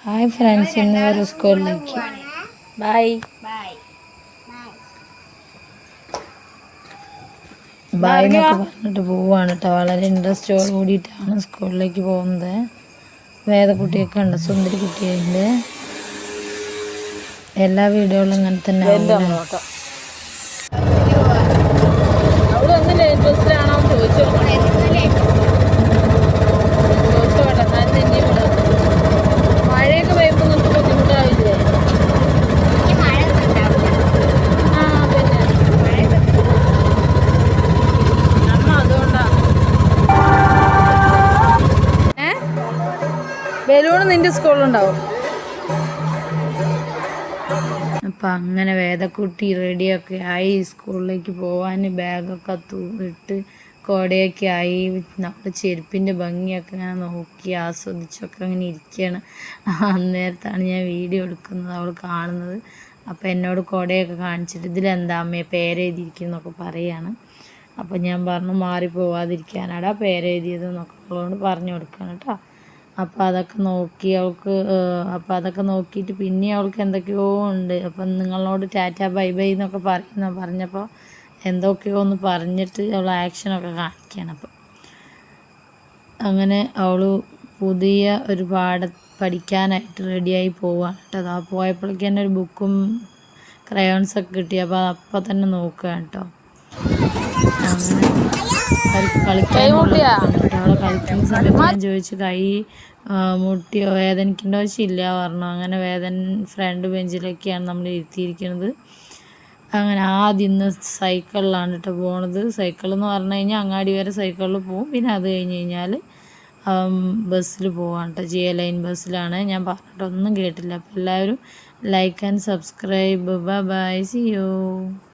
Hi friends, ഇന്ന് ഒരു സ്കൂളിലേക്ക് ബൈ ബൈ എന്നൊക്കെ പറഞ്ഞിട്ട് പോവാണ് കേട്ടോ. വളരെ ഇൻട്രസ്റ്റോട് കൂടിയിട്ടാണ് സ്കൂളിലേക്ക് പോകുന്നത്. വേദക്കുട്ടിയൊക്കെ ഉണ്ട്, സുന്ദരി കുട്ടിയുണ്ട്. എല്ലാ വീഡിയോകളും ഇങ്ങനെ തന്നെ മഴയൊക്കെ പെയ്യുമ്പോൾ നമുക്ക് ബുദ്ധിമുട്ടാവില്ലേ? ബലൂണ് നിന്റെ സ്കൂളിലുണ്ടാവും. അപ്പം അങ്ങനെ വേദക്കുട്ടി റെഡിയൊക്കെ ആയി സ്കൂളിലേക്ക് പോകാൻ ബാഗൊക്കെ ഇട്ട് കോടയൊക്കെ ആയി. നമ്മുടെ ചെരുപ്പിൻ്റെ ഭംഗിയൊക്കെ ഇങ്ങനെ നോക്കി ആസ്വദിച്ചൊക്കെ അങ്ങനെ ഇരിക്കുകയാണ്. അന്നേരത്താണ് ഞാൻ വീഡിയോ എടുക്കുന്നത്, അവൾ കാണുന്നത്. അപ്പോൾ എന്നോട് കോടയൊക്കെ കാണിച്ചിട്ട് ഇതിലെന്താ അമ്മയെ പേരെഴുതിയിരിക്കുന്നൊക്കെ പറയുകയാണ്. അപ്പോൾ ഞാൻ പറഞ്ഞു മാറിപ്പോവാതിരിക്കാനാടാ പേരെഴുതിയത് എന്നൊക്കെ അവളോട് പറഞ്ഞു കൊടുക്കുകയാണ് കേട്ടോ. അപ്പോൾ അതൊക്കെ നോക്കി അവൾക്ക് അപ്പോൾ അതൊക്കെ നോക്കിയിട്ട് പിന്നെ അവൾക്ക് എന്തൊക്കെയോ ഉണ്ട്. അപ്പം നിങ്ങളോട് ടാറ്റ ബൈ ബൈ എന്നൊക്കെ പറഞ്ഞപ്പോൾ എന്തൊക്കെയോ ഒന്ന് പറഞ്ഞിട്ട് അവൾ ആക്ഷനൊക്കെ കാണിക്കുകയാണ്. അപ്പം അങ്ങനെ അവൾ പുതിയ ഒരു പഠിക്കാനായിട്ട് റെഡിയായി പോവുകയാണ് കേട്ടോ. അതാ പോയപ്പോഴേക്ക് തന്നെ ഒരു ബുക്കും ക്രയോൺസൊക്കെ കിട്ടി. അപ്പോൾ തന്നെ നോക്കുകയാണ് കേട്ടോ. അങ്ങനെ കളിക്കാനുള്ള അവളെ കളിക്കുന്ന സമയത്ത് ഞാൻ ചോദിച്ചു കൈ മുട്ടിയോ വേദനിക്കേണ്ട ആവശ്യമില്ല പറഞ്ഞു. അങ്ങനെ ഫ്രണ്ട് ബെഞ്ചിലൊക്കെയാണ് നമ്മൾ ഇരുത്തിയിരിക്കുന്നത്. അങ്ങനെ ആദ്യം ഇന്ന് സൈക്കിളിലാണ് കേട്ടോ പോണത്. സൈക്കിൾ എന്ന് പറഞ്ഞു കഴിഞ്ഞാൽ അങ്ങാടി വരെ സൈക്കിളിൽ പോവും. പിന്നെ അത് കഴിഞ്ഞ് കഴിഞ്ഞാൽ ബസ്സിൽ പോവാണ് കേട്ടോ. ജിയോ ലൈൻ ബസ്സിലാണ്. ഞാൻ പറഞ്ഞിട്ടൊന്നും കേട്ടില്ല. അപ്പോൾ എല്ലാവരും like and subscribe. Bye bye, see U.